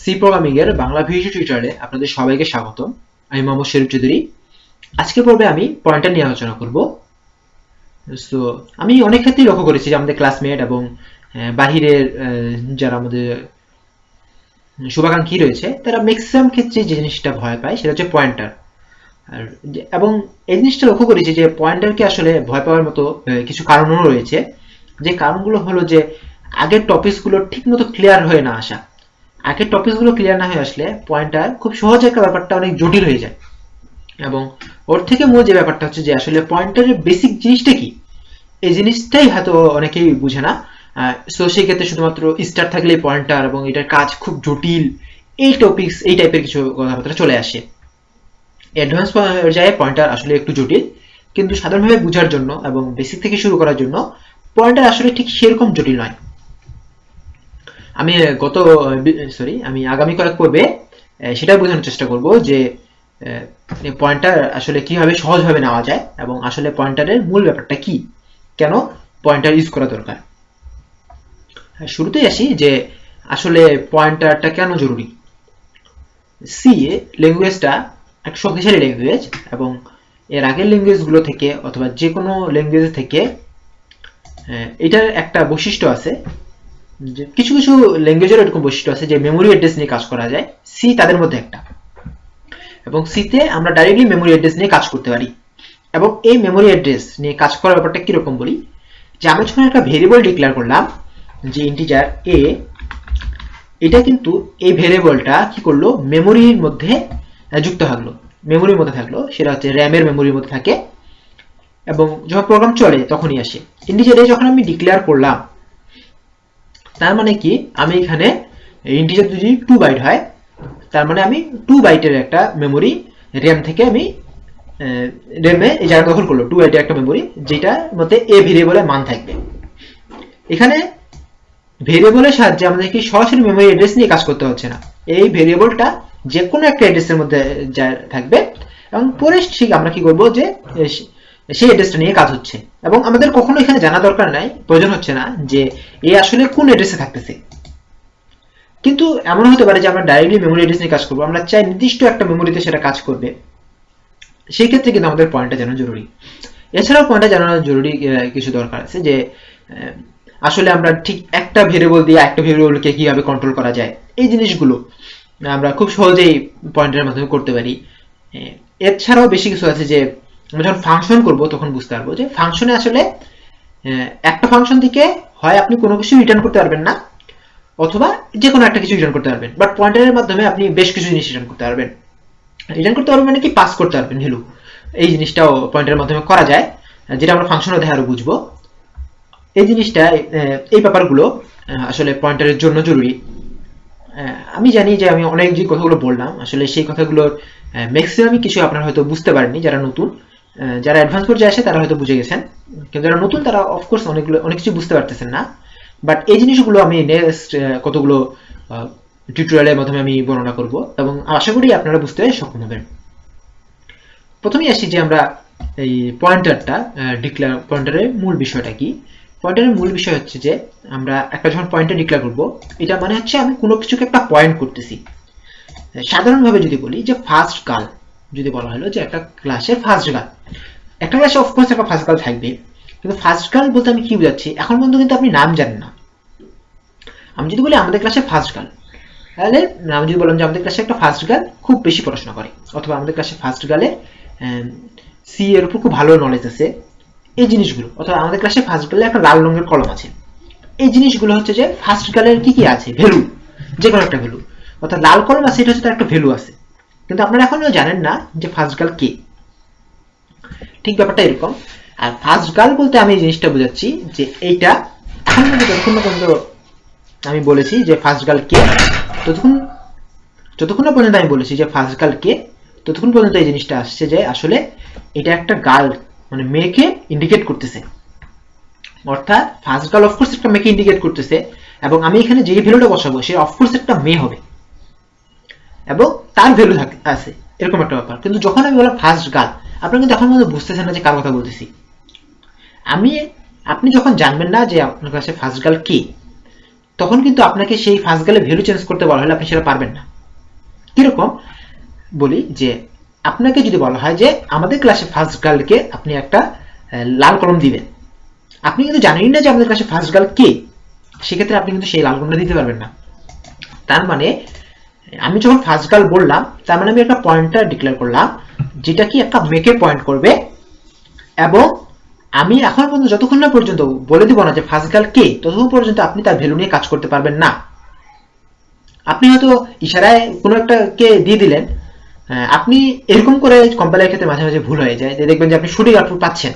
C programming এর Bangla video টিউটোরিয়ালে আপনাদের সবাইকে স্বাগত। আমি মোহাম্মদ শরীফ চৌধুরী। আজকে পর্বে আমি পয়েন্টার নিয়ে আলোচনা করব। সো আমি অনেক ক্ষেত্রেই লক্ষ্য করেছি যে আমাদের ক্লাসমেট এবং বাহিরের যারা আমাদের শুভাকাঙ্ক্ষী রয়েছে তারা ম্যাক্সিমাম ক্ষেত্রে যে জিনিসটা ভয় পায় সেটা হচ্ছে পয়েন্টার। আর এবং এই জিনিসটা লক্ষ্য করেছি যে পয়েন্টারকে আসলে ভয় পাওয়ার মতো কিছু কারণও রয়েছে। যে কারণগুলো হলো যে আগের টপিকসগুলো ঠিকমতো ক্লিয়ার হয়ে না আসা। আগের টপিকসগুলো ক্লিয়ার না হয়ে আসলে পয়েন্টার খুব সহজে একটা ব্যাপারটা অনেক জটিল হয়ে যায়। এবং ওর থেকে মূল যে ব্যাপারটা হচ্ছে যে আসলে পয়েন্টারের বেসিক জিনিসটা কি, এই জিনিসটাই হয়তো অনেকেই বুঝে না। সো সেই ক্ষেত্রে শুধুমাত্র স্টার থাকলেই পয়েন্টার এবং এটার কাজ খুব জটিল, এই টপিকস এই টাইপের কিছু কথাবার্তা চলে আসে। অ্যাডভান্স পর্যায়ে পয়েন্টার আসলে একটু জটিল, কিন্তু সাধারণভাবে বোঝার জন্য এবং বেসিক থেকে শুরু করার জন্য পয়েন্টার আসলে ঠিক সেরকম জটিল নয়। আমি আগামী কয়েক পর্বে সেটা বোঝানোর চেষ্টা করব যে পয়েন্টার আসলে কিভাবে সহজভাবে নেওয়া যায় এবং আসলে পয়েন্টারের মূল ব্যাপারটা কি, কেন পয়েন্টার ইউজ করা দরকার। শুরুতেই আসি যে আসলে পয়েন্টারটা কেন জরুরি। সি ল্যাঙ্গুয়েজটা একটা শক্তিশালী ল্যাঙ্গুয়েজ এবং এর আগের ল্যাঙ্গুয়েজগুলো থেকে অথবা যে কোনো ল্যাঙ্গুয়েজ থেকে এটার একটা বৈশিষ্ট্য আছে। কিছু কিছু ল্যাঙ্গুয়েজের এরকম বৈশিষ্ট্য আছে যে মেমোরি অ্যাড্রেস নিয়ে কাজ করা যায়, সি তাদের মধ্যে একটা। এবং সিতে আমরা ডাইরেক্টলি মেমোরি অ্যাড্রেস নিয়ে কাজ করতে পারি। এবং এই মেমোরি অ্যাড্রেস নিয়ে কাজ করার ব্যাপারটা কিরকম বলি, যে আমরা যখন একটা ভেরিয়েবল ডিক্লেয়ার করলাম যে ইন্টিজার এ, এটা কিন্তু এই ভেরিয়েবলটা কি করলো, মেমোরির মধ্যে যুক্ত থাকলো, মেমোরির মধ্যে থাকলো, সেটা হচ্ছে র্যামের মেমোরির মধ্যে থাকে এবং যখন প্রোগ্রাম চলে তখনই আসে। ইন্টিজার এ যখন আমি ডিক্লেয়ার করলাম, তার মানে কি, আমি এখানে ইন্টিজার যদি 2 বাইট হয়, তার মানে আমি 2 বাইটের একটা মেমোরি র্যাম থেকে আমি র্যামে এই জায়গা দখল করলো 2 বাইটের একটা মেমোরি, যেটার মধ্যে এ ভেরিয়েবলের মান থাকবে। এখানে ভেরিয়েবলের সাহায্যে আমাদেরকে সরাসরি মেমোরি অ্যাড্রেস নিয়ে কাজ করতে হচ্ছে না। এই ভেরিয়েবলটা যে কোনো একটা অ্যাড্রেসের মধ্যে থাকবে এবং পরে ঠিক আমরা কি করবো যে সেই অ্যাড্রেসটা নিয়ে কাজ হচ্ছে এবং আমাদের কখনো এখানে জানা দরকার নাই, প্রয়োজন হচ্ছে না যে এ আসলে কোন অ্যাড্রেসে থাকতেছে। কিন্তু এমন হতে পারে যে আমরা ডাইরেক্টলি মেমোরি অ্যাড্রেস নিয়ে কাজ করবো, আমরা চাই নির্দিষ্ট একটা মেমোরিতে সেটা কাজ করবে, সেই ক্ষেত্রে কিন্তু আমাদের পয়েন্টটা জানা জরুরি। এছাড়াও পয়েন্টটা জানানো জরুরি কিছু দরকার আছে যে আসলে আমরা ঠিক একটা ভেরিয়েবল দিয়ে একটা ভেরিয়েবলকে কিভাবে কন্ট্রোল করা যায়, এই জিনিসগুলো আমরা খুব সহজেই পয়েন্টের মাধ্যমে করতে পারি। এছাড়াও বেশি কিছু আছে যে আমরা যখন ফাংশন করবো তখন বুঝতে পারবো যে ফাংশনে আসলে একটা ফাংশন থেকে হয় আপনি কোনো কিছু রিটার্ন করতে পারবেন না, অথবা যে কোনো একটা কিছু রিটার্ন করতে পারবেন, বাট পয়েন্টারের মাধ্যমে আপনি বেশ কিছু জিনিস রিটার্ন করতে পারবেন। রিটার্ন করতে পারবেন মানে কি, পাস করতে পারবেন ভ্যালু, এই জিনিসটাও পয়েন্টারের মাধ্যমে করা যায়, যেটা আমরা ফাংশনের দেখে আরো বুঝবো। এই জিনিসটা এই ব্যাপারগুলো আসলে পয়েন্টারের জন্য জরুরি। আমি জানি যে আমি অনেক যে কথাগুলো বললাম আসলে সেই কথাগুলোর ম্যাক্সিমামই কিছু আপনারা হয়তো বুঝতে পারেননি, যারা নতুন। যারা অ্যাডভান্স পর্যায়ে আসে তারা হয়তো বুঝে গেছেন, কিন্তু যারা নতুন তারা অফকোর্স অনেক কিছু বুঝতে পারতেছেন না। বাট এই জিনিসগুলো আমি নেক্সট কতগুলো টিউটোরিয়ালের মাধ্যমে আমি বর্ণনা করব এবং আশা করি আপনারা বুঝতে সক্ষম হবেন। প্রথমেই আসি যে আমরা এই পয়েন্টারটা পয়েন্টারের মূল বিষয়টা কি। পয়েন্টারের মূল বিষয় হচ্ছে যে আমরা একটা যখন পয়েন্টার ডিক্লেয়ার করব, এটা মানে হচ্ছে আমি কোনো কিছুকে একটা পয়েন্ট করতেছি। সাধারণভাবে যদি বলি যে ফার্স্ট গার্ল, যদি বলা হলো যে একটা ক্লাসের ফার্স্ট গার্ল, একটা ক্লাসে অফকোর্স একটা ফার্স্ট গার্ল থাকবে, কিন্তু ফার্স্ট গার্ল বলতে আমি কি বোঝাচ্ছি এখন পর্যন্ত কিন্তু আপনি নাম জানেন না। আমি যদি বলি আমাদের ক্লাসে ফার্স্ট গার্ল, তাহলে আমি যদি বললাম যে আমাদের ক্লাসে একটা ফার্স্ট গার্ল খুব বেশি পড়াশোনা করে, অথবা আমাদের ক্লাসে ফার্স্ট গার্লে সি এর উপর খুব ভালো নলেজ আছে, এই জিনিসগুলো, অথবা আমাদের ক্লাসে ফার্স্ট গার্লে একটা লাল রঙের কলম আছে, এই জিনিসগুলো হচ্ছে যে ফার্স্ট গার্লের কি কি আছে, ভ্যালু, যে কোনো একটা ভ্যালু। অর্থাৎ লাল কলম আছে, এটা হচ্ছে তার একটা ভ্যালু আছে, কিন্তু আপনারা এখনো জানেন না যে ফার্স্ট গার্ল কে। ঠিক ব্যাপারটা এরকম। আর ফার্স্ট গার্ল বলতে আমি এই জিনিসটা বোঝাচ্ছি যে এইটা এখন যতক্ষণ না পর্যন্ত আমি বলেছি যে ফার্স্ট গার্ল কে, যতক্ষণ না পর্যন্ত আমি বলেছি যে ফার্স্ট গার্ল কে, ততক্ষণ পর্যন্ত এই জিনিসটা আসছে যে আসলে এটা একটা গার্ল, মানে মেয়েকে ইন্ডিকেট করতেছে। অর্থাৎ ফার্স্ট গার্ল অফকোর্স একটা মেয়েকে ইন্ডিকেট করতেছে এবং আমি এখানে যে ভ্যালুটা বসাবো সে অফকোর্স একটা মেয়ে হবে এবং তার ভ্যালু আছে, এরকম একটা ব্যাপার। কিন্তু যখন আমি বললাম ফার্স্ট গার্ল, আপনারা কিন্তু এখন পর্যন্ত বুঝতেছেন না যে কার কথা বলতেছি। আপনি যখন জানবেন না যে আপনার কাছে ফার্স্ট গার্ল কে, তখন কিন্তু আপনাকে সেই ফার্স্ট গালে ভ্যালু চেঞ্জ করতে বলা হলে আপনি সেটা পারবেন না। কিরকম বলি, যে আপনাকে যদি বলা হয় যে আমাদের ক্লাসে ফার্স্ট গার্লকে আপনি একটা লাল কলম দিবেন, আপনি কিন্তু জানেনই না যে আমাদের ক্লাসে ফার্স্ট গার্ল কে, সেক্ষেত্রে আপনি কিন্তু সেই লাল কলমটা দিতে পারবেন না। তার মানে আমি যখন ফার্স্ট গার্ল বললাম, তার মানে আমি একটা পয়েন্টার ডিক্লেয়ার করলাম যেটা কি একটা মেকে পয়েন্ট করবে, এবং আমি এখন পর্যন্ত যতক্ষণ না পর্যন্ত বলে দিব না যে ফার্স্ট গার্ল কে, ততক্ষণ পর্যন্ত আপনি তার ভ্যালু নিয়ে কাজ করতে পারবেন না। আপনি হয়তো ইশারায় কোনো একটা কে দিয়ে দিলেন, আপনি এরকম করে কম্পাইলার ক্ষেত্রে মাঝে মাঝে ভুল হয়ে যায়, যে দেখবেন যে আপনি শুটিং আউটপুট পাচ্ছেন,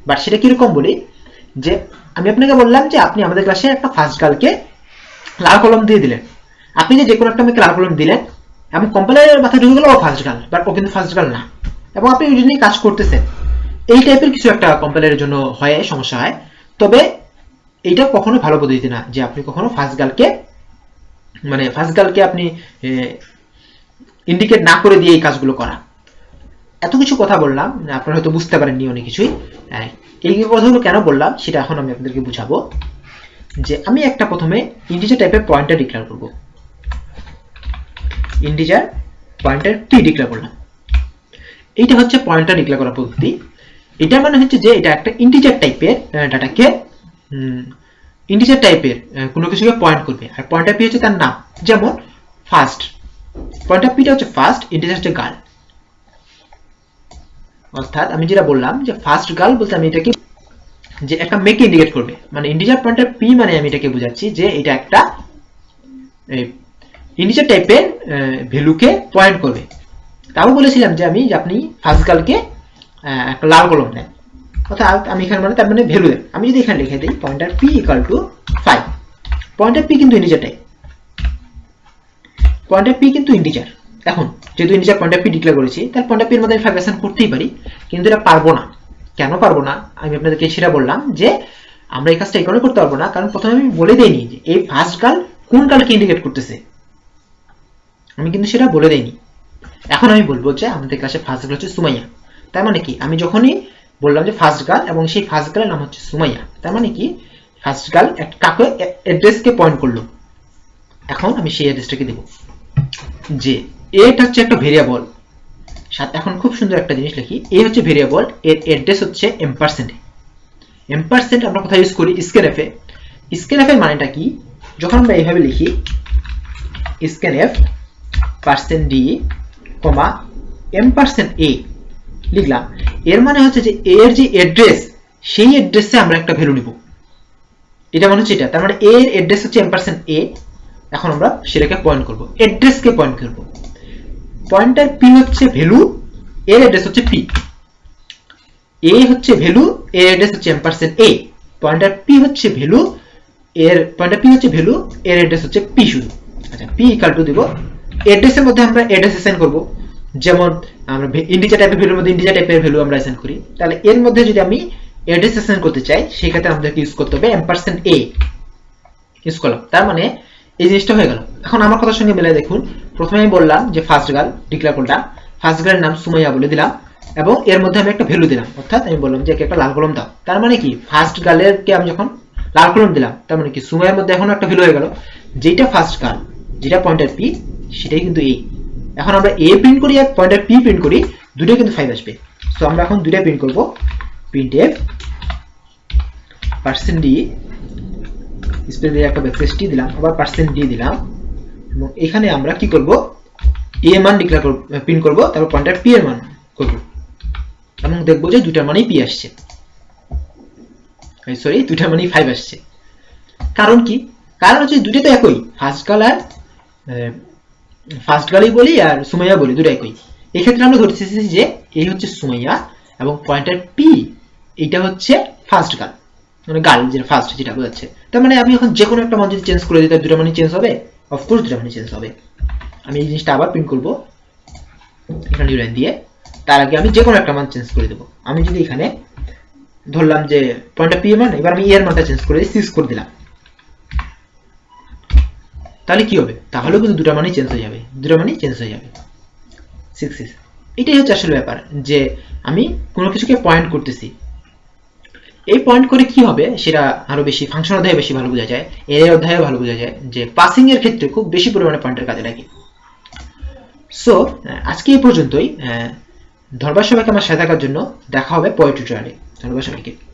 বাট সেটা কিরকম বলি, যে আমি আপনাকে বললাম যে আপনি আমাদের ক্লাসে একটা ফার্স্ট গার্লকে লাল কলম দিয়ে দিলেন, আপনি যে কোনো একটা মেয়েকে লাল কলম দিলেন এবং কম্পাইলারের মাথায় ঢুকে গেল ও ফার্স্ট গার্ল, বাট ও কিন্তু ফার্স্ট গার্ল না, এবং আপনি ওই নিয়ে কাজ করতেছেন। এই টাইপের কিছু একটা কম্পাইলারের জন্য হয়, সমস্যা হয়। তবে এইটা কখনো ভালো পদ্ধতি না যে আপনি কখনো ফার্স্ট গার্লকে আপনি ইন্ডিকেট না করে দিয়ে এই কাজগুলো করা। এত কিছু কথা বললাম, আপনারা হয়তো বুঝতে পারেননি অনেক কিছুই। এই কথাগুলো কেন বললাম সেটা এখন আমি আপনাদেরকে বুঝাবো। যে আমি একটা প্রথমে ইন্টিজার টাইপের পয়েন্টার ডিক্লেয়ার করব, ইন্টিজার পয়েন্টার পি ডিক্লেয়ার করলাম। এইটা হচ্ছে পয়েন্টার ডিক্লেয়ার করার পদ্ধতি। এটা মানে হচ্ছে যে এটা একটা ইন্টিজার টাইপের ডাটাকে ইন্টিজার টাইপের কোনো কিছুকে পয়েন্ট করবে, আর পয়েন্টার পি হচ্ছে তার নাম। যেমন ফার্স্ট, পয়েন্টার পিটা হচ্ছে ফার্স্ট, ইন্টিজার হচ্ছে গার্ল। অর্থাৎ আমি যেটা বললাম যে ফার্স্ট গার্ল বলতে আমি এটাকে যে একটা মেকে ইন্ডিকেট করবে, মানে ইন্টিজার পয়েন্টার পি মানে আমি এটাকে বোঝাচ্ছি যে এটা একটা ইন্টিজার টাইপের ভ্যালুকে পয়েন্ট করবে। তাও বলেছিলাম যে আপনি ফার্স্ট গার্লকে একটা লাল কলম দেন, অর্থাৎ আমি এখানে মানে তার মানে ভ্যালু দেন। আমি যদি এখানে লিখে দিই pointer P equal to 5, pointer P কিন্তু ইন্টিজার টাইপ, পয়েন্টার পি কিন্তু ইন্টিজার। এখন যেহেতু ইন্টিজার পয়েন্টার পি ডিক্লেয়ার করেছি, তাহলে পয়েন্টার পির মধ্যে আমি 5 অ্যাসাইন করতেই পারি, কিন্তু এটা পারবো না। কেন পারবো না আমি আপনাদেরকে সেটা বললাম, যে আমরা এই কাজটা এই কারণে করতে পারবো না, কারণ প্রথমে আমি বলে দেইনি যে এই ফার্স্ট গার্ল কোন গার্লকে ইন্ডিকেট করতেছে, আমি কিন্তু সেটা বলে দেইনি। এখন আমি বলবো যে আমাদের ক্লাসে ফার্স্ট গার্ল হচ্ছে সুমাইয়া। তার মানে কি, আমি যখনই বললাম যে ফার্স্ট গার্ল এবং সেই ফার্স্ট গার্লের নাম হচ্ছে সুমাইয়া, তার মানে কি ফার্স্ট গার্ল কাকে অ্যাড্রেসকে পয়েন্ট করলো। এখন আমি সেই অ্যাড্রেসটাকে দেব, যে এটা হচ্ছে একটা ভেরিয়েবল। এখন খুব সুন্দর একটা জিনিস লিখি, এ হচ্ছে ভেরিয়েবল, এর অ্যাড্রেস হচ্ছে এম্পারসেন্ট। এম্পারসেন্ট আমরা কোথায় ইউজ করি? স্ক্যানএফে। স্ক্যানএফের মানেটা কি? যখন আমরা এইভাবে লিখি স্ক্যানএফ %d, m%a লিখলাম, এর মানে হচ্ছে যে এর যে অ্যাড্রেস, সেই অ্যাড্রেসে আমরা একটা ভ্যালু নিব। এটা মানে হচ্ছে এটা, তার মানে এর অ্যাড্রেস হচ্ছে m%a। এখন আমরা সেটাকে পয়েন্ট করব, অ্যাড্রেসকে পয়েন্ট করব। পয়েন্টার p হচ্ছে ভ্যালু, এর অ্যাড্রেস হচ্ছে p। a হচ্ছে ভ্যালু, এর অ্যাড্রেস হচ্ছে m%a। পয়েন্টার p হচ্ছে ভ্যালু, এর অ্যাড্রেস হচ্ছে p শুধু। আচ্ছা, p ইকুয়াল টু দিব, অ্যাড্রেসের মধ্যে আমরা অ্যাড্রেস অ্যাসাইন করব। যেমন আমরা ইন্টিজার টাইপের ভ্যালুর মধ্যে ইন্টিজার টাইপের ভ্যালু আমরা অ্যাসাইন করি, তাহলে এর মধ্যে যদি আমি অ্যাড্রেস অ্যাসাইন করতে চাই, সেই ক্ষেত্রে আমাদেরকে ইউজ করতে হবে m%a ইউজ করলাম। তার মানে এই জিনিসটা হয়ে গেল। এখন আমার কথার সঙ্গে মিলে দেখুন, প্রথমে আমি বললাম যে ফার্স্ট গার্ল ডিক্লেয়ার করলাম, ফার্স্ট গার্লের নাম সুমাইয়া বলে দিলাম, এবং এর মধ্যে আমি একটা ভ্যালু দিলাম, অর্থাৎ আমি বললাম যে একটা লাল কলম দাও। তার মানে কি, ফার্স্ট গার্লেরকে আমি যখন লাল কলম দিলাম, তার মানে কি সুমাইয়ার মধ্যে এখন একটা ভ্যালু হয়ে গেল, যেটা ফার্স্ট গার্ল, যেটা পয়েন্টার পি, সেটাই কিন্তু এ। এখন আমরা এ প্রিন্ট করি আর পয়েন্টার পি প্রিন্ট করি, দুটোই কিন্তু 5 আসবে। সো আমরা এখন দুটোই প্রিন্ট করব, printf %d স্পেস দিয়ে একটা ব্যাকস্ল্যাশ টি দিলাম, আবার %d দিলাম, এবং এখানে আমরা কি করব, a এর মান ডিক্লেয়ার করব, প্রিন্ট করব, তারপর পয়েন্টার p এর মান করব, এবং দেখব যে দুটার মানই p আসছে, সরি দুটার মানই 5 আসছে। কারণ কি? কারণ হচ্ছে দুটো তো একই, ফার্স্ট গার্লই বলি আর সুমাইয়া বলি, দুটো একই। এই ক্ষেত্রে আমরা ধরতেছি যে এই হচ্ছে সুমাইয়া এবং পয়েন্টার p এইটা হচ্ছে ফার্স্ট গার্ল, মানে গার্ল যেটা ফার্স্ট, যেটা বোঝাচ্ছে। তার মানে আমি এখন যে কোনো একটা মান যদি চেঞ্জ করে দিই, তার দুটো মানই চেঞ্জ হবে, অফকোর্স দুটো মানই চেঞ্জ হবে। আমি এই জিনিসটা আবার প্রিন্ট করব এখানে নিউ লাইন দিয়ে, তার আগে আমি যে কোনো একটা মান চেঞ্জ করে দেবো। আমি যদি এখানে ধরলাম যে পয়েন্টার p এর মান, এবার আমি এর মানটা চেঞ্জ করে 6 করে দিলাম, তাহলে কি হবে? তাহলে কিন্তু দুটো মানই চেঞ্জ হয়ে যাবে, দুটো মানই চেঞ্জ হয়ে যাবে 6। এটাই হচ্ছে আসলে ব্যাপার, যে আমি কোনো কিছুকে পয়েন্ট করতেছি। এই পয়েন্ট করে কি হবে সেটা আরো বেশি ফাংশন অধ্যায়ে বেশি ভালো বোঝা যায়, এর অধ্যায়ে ভালো বোঝা যায় যে পাসিং এর ক্ষেত্রে খুব বেশি পরিমাণে পয়েন্টের কাজে লাগে। সো আজকে এই পর্যন্তই। ধন্যবাদ সবাইকে আমার সাথে থাকার জন্য। দেখা হবে পরের টিউটোরিয়ালে। ধন্যবাদ সবাইকে।